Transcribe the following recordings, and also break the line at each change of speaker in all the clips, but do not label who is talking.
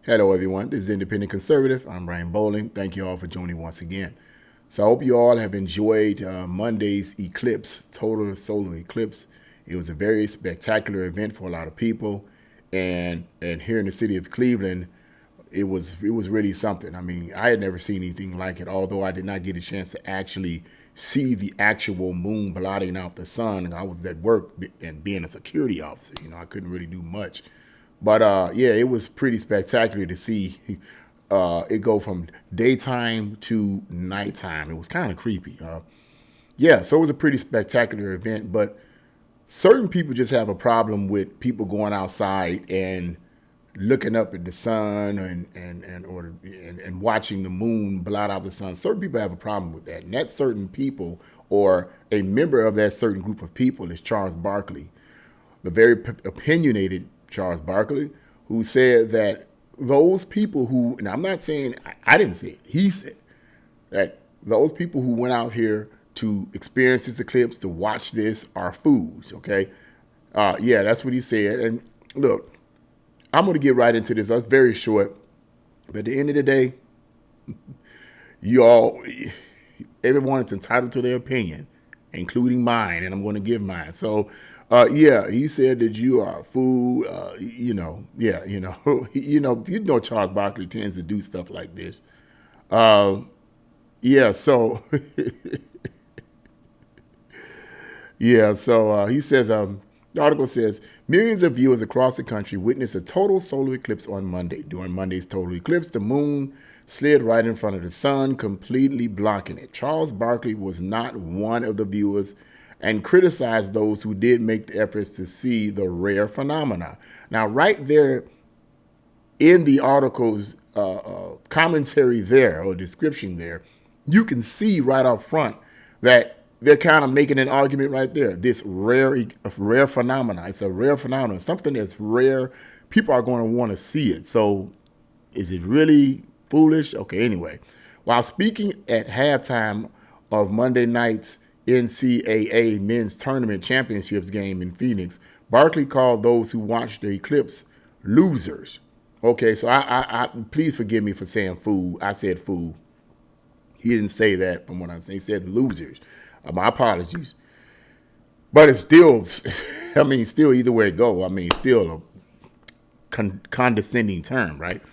Hello, everyone. This is Independent Conservative. I'm Brian Bowling. Thank you all for joining once again. So I hope you all have enjoyed Monday's eclipse, total solar eclipse. It was a very spectacular event for a lot of people, and here in the city of Cleveland, it was really something. I mean, I had never seen anything like it. Although I did not get a chance to actually see the actual moon blotting out the sun. I was at work and being a security officer, I couldn't really do much. But yeah, it was pretty spectacular to see it go from daytime to nighttime. It was kind of creepy. Yeah, so it was a pretty spectacular event. But certain people just have a problem with people going outside and looking up at the sun and watching the moon blot out the sun. Certain people have a problem with that, and that certain people or a member of that certain group of people is Charles Barkley, the very opinionated Charles Barkley, who said that those people who, and I'm not saying I didn't say it, he said that those people who went out here to experience this eclipse, to watch this, are fools. Okay, yeah, that's what he said. And look, I'm going to get right into this. That's very short, but at the end of the day, you all, everyone is entitled to their opinion, including mine, and I'm going to give mine. So, yeah, he said that you are a fool. Yeah, Charles Barkley tends to do stuff like this. Yeah, so, yeah, so he says, the article says, millions of viewers across the country witnessed a total solar eclipse on Monday. During Monday's total eclipse, the moon slid right in front of the sun, completely blocking it. Charles Barkley was not one of the viewers and criticized those who did make the efforts to see the rare phenomena. Now, right there in the article's commentary there, or description there, you can see right up front that they're kind of making an argument right there. This rare phenomena. It's a rare phenomenon, something that's rare. People are going to want to see it. So is it really foolish? Okay, anyway. While speaking at halftime of Monday night's NCAA Men's Tournament Championships game in Phoenix, Barkley called those who watched the eclipse losers. Okay, so I please forgive me for saying fool. I said fool. He didn't say that from what I'm saying. He said losers. My apologies. But it's still, I mean, still either way it go. I mean, still a condescending term, right?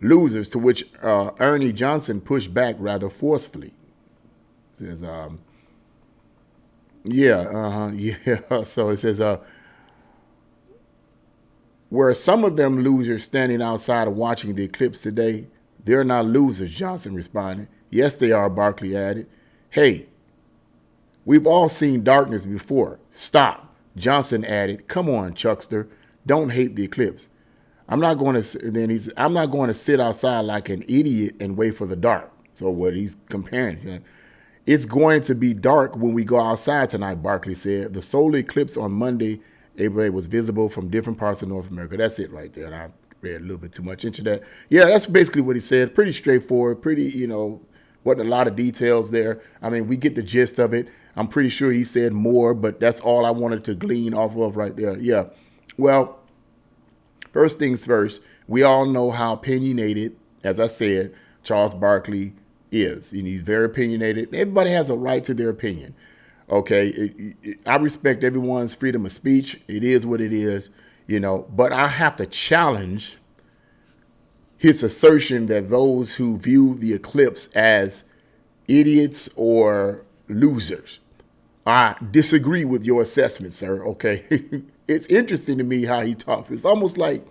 Losers, to which Ernie Johnson pushed back rather forcefully. Says, yeah. So it says, were some of them losers standing outside of watching the eclipse today? They're not losers, Johnson responded. Yes, they are, Barkley added. Hey, we've all seen darkness before. Stop, Johnson added. Come on, Chuckster. Don't hate the eclipse. I'm not going to sit outside like an idiot and wait for the dark. So what he's comparing, it's going to be dark when we go outside tonight, Barkley said. The solar eclipse on Monday, April, was visible from different parts of North America. That's it right there. And I read a little bit too much into that. Yeah, that's basically what he said. Pretty straightforward. Pretty, wasn't a lot of details there. I mean, we get the gist of it. I'm pretty sure he said more, but that's all I wanted to glean off of right there. Yeah. Well, first things first, we all know how opinionated, as I said, Charles Barkley is. And he's very opinionated. Everybody has a right to their opinion. Okay. I respect everyone's freedom of speech. It is what it is, but I have to challenge his assertion that those who view the eclipse as idiots or losers. I disagree with your assessment, sir. Okay. It's interesting to me how he talks. It's almost like,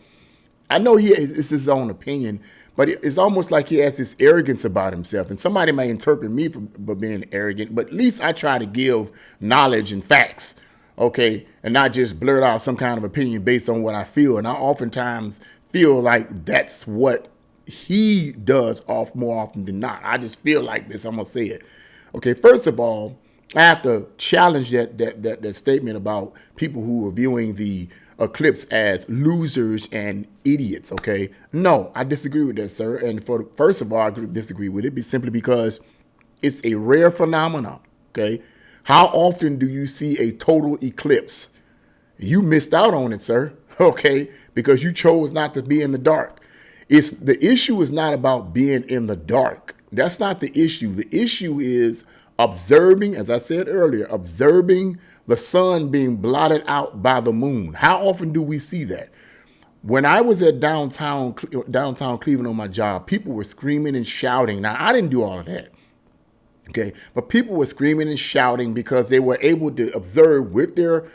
I know it's his own opinion, but it's almost like he has this arrogance about himself. And somebody may interpret me for being arrogant, but at least I try to give knowledge and facts, okay, and not just blurt out some kind of opinion based on what I feel. And I oftentimes feel like that's what he does more often than not. I just feel like this. I'm going to say it. Okay, first of all, I have to challenge that statement about people who are viewing the eclipse as losers and idiots, okay? No, I disagree with that, sir. And first of all, I disagree with it simply because it's a rare phenomenon, okay? How often do you see a total eclipse? You missed out on it, sir, okay? Because you chose not to be in the dark. It's the issue is not about being in the dark. That's not the issue. The issue is observing, as I said earlier, observing the sun being blotted out by the moon. How often do we see that? When I was at downtown Cleveland on my job, people were screaming and shouting. Now, I didn't do all of that. Okay, but people were screaming and shouting because they were able to observe with their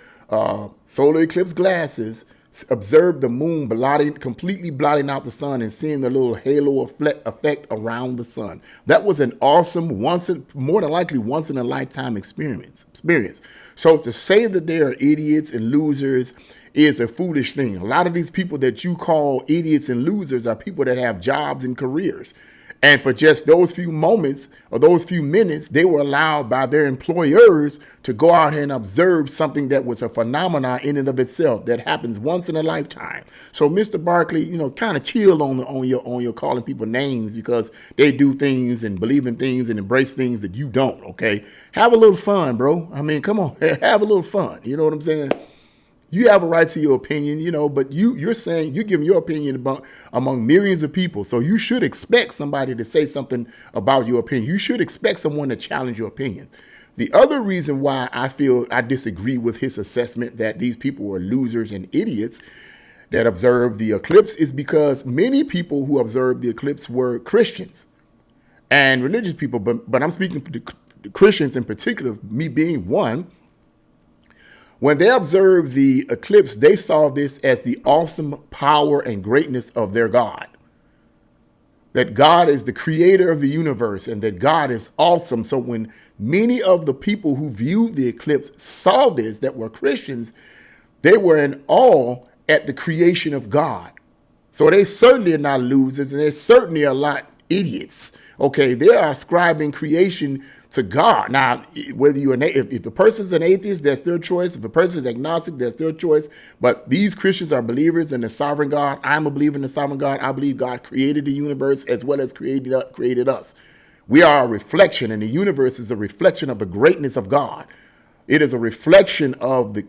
solar eclipse glasses, observe the moon completely blotting out the sun and seeing the little halo effect around the sun. That was an awesome, more than likely once in a lifetime experience. So to say that they are idiots and losers is a foolish thing. A lot of these people that you call idiots and losers are people that have jobs and careers. And for just those few moments or those few minutes, they were allowed by their employers to go out here and observe something that was a phenomenon in and of itself that happens once in a lifetime. So, Mr. Barkley, kind of chill on your calling people names because they do things and believe in things and embrace things that you don't. Okay, have a little fun, bro. I mean, come on, have a little fun. You know what I'm saying? You have a right to your opinion, but you're saying you're giving your opinion about among millions of people. So you should expect somebody to say something about your opinion. You should expect someone to challenge your opinion. The other reason why I feel I disagree with his assessment that these people were losers and idiots that observed the eclipse is because many people who observed the eclipse were Christians and religious people. But I'm speaking for the Christians in particular, me being one. When they observed the eclipse, they saw this as the awesome power and greatness of their God. That God is the creator of the universe and that God is awesome. So when many of the people who viewed the eclipse saw this, that were Christians, they were in awe at the creation of God. So they certainly are not losers, and they're certainly a lot idiots. Okay, they are ascribing creation to God. Now, whether you're if the person's an atheist, that's their choice. If the person's agnostic, that's their choice. But these Christians are believers in the sovereign God. I'm a believer in the sovereign God. I believe God created the universe as well as created us. We are a reflection, and the universe is a reflection of the greatness of God. It is a reflection of the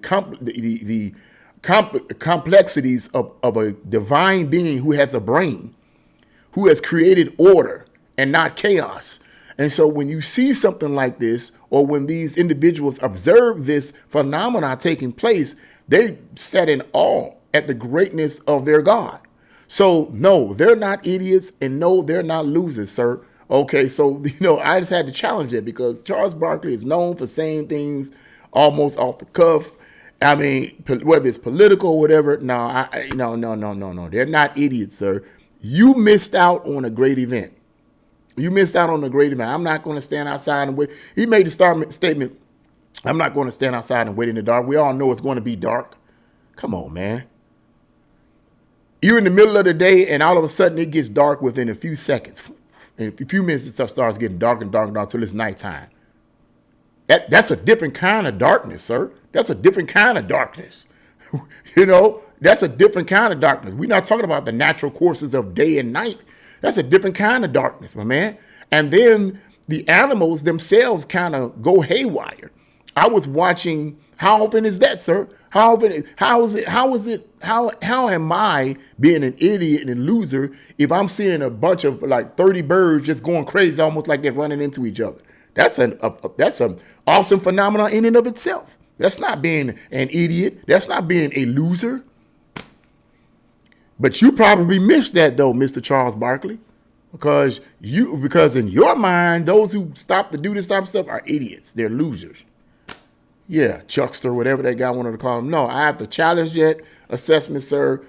complexities of a divine being who has a brain, who has created order and not chaos. And so when you see something like this, or when these individuals observe this phenomena taking place, they sat in awe at the greatness of their God. So no, they're not idiots, and no, they're not losers, sir. Okay, so I just had to challenge that because Charles Barkley is known for saying things almost off the cuff. I mean, whether it's political or whatever, no. They're not idiots, sir. You missed out on a great event. You missed out on a great event. I'm not going to stand outside and wait. He made the statement, I'm not going to stand outside and wait in the dark. We all know it's going to be dark. Come on, man. You're in the middle of the day, and all of a sudden it gets dark within a few seconds. In a few minutes, it starts getting dark and dark and dark until it's nighttime. That's a different kind of darkness, sir. That's a different kind of darkness. That's a different kind of darkness. We're not talking about the natural courses of day and night. That's a different kind of darkness, my man. And then the animals themselves kind of go haywire. I was watching. How often is that, sir? How am I being an idiot and a loser if I'm seeing a bunch of like 30 birds just going crazy, almost like they're running into each other? That's an awesome phenomenon in and of itself. That's not being an idiot. That's not being a loser. But you probably missed that though, Mr. Charles Barkley, because in your mind, those who stop to do this type of stuff are idiots. They're losers. Yeah, Chuckster, whatever that guy wanted to call him. No, I have to challenge that assessment, sir.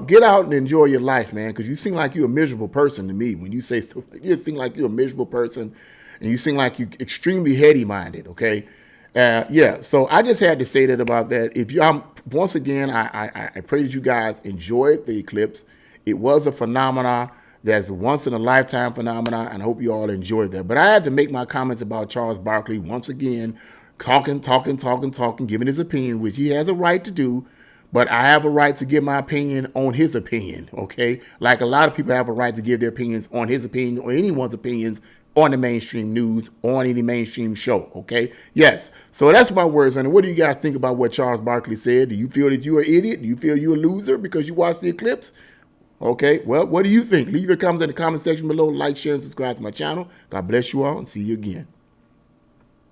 Get out and enjoy your life, man, because you seem like you're a miserable person to me. When you say stuff, you seem like you're a miserable person, and you seem like you're extremely heady-minded, okay? So I just had to say that about that. Once again, I pray that you guys enjoyed the eclipse. It was a phenomenon that's a once-in-a-lifetime phenomenon, and I hope you all enjoyed that. But I had to make my comments about Charles Barkley once again, talking, giving his opinion, which he has a right to do, but I have a right to give my opinion on his opinion, okay? Like a lot of people have a right to give their opinions on his opinion or anyone's opinions on the mainstream news, on any mainstream show, okay? Yes, so that's my words on it. What do you guys think about what Charles Barkley said? Do you feel that you're an idiot? Do you feel you're a loser because you watched the eclipse? Okay, well, what do you think? Leave your comments in the comment section below. Like, share, and subscribe to my channel. God bless you all and see you again.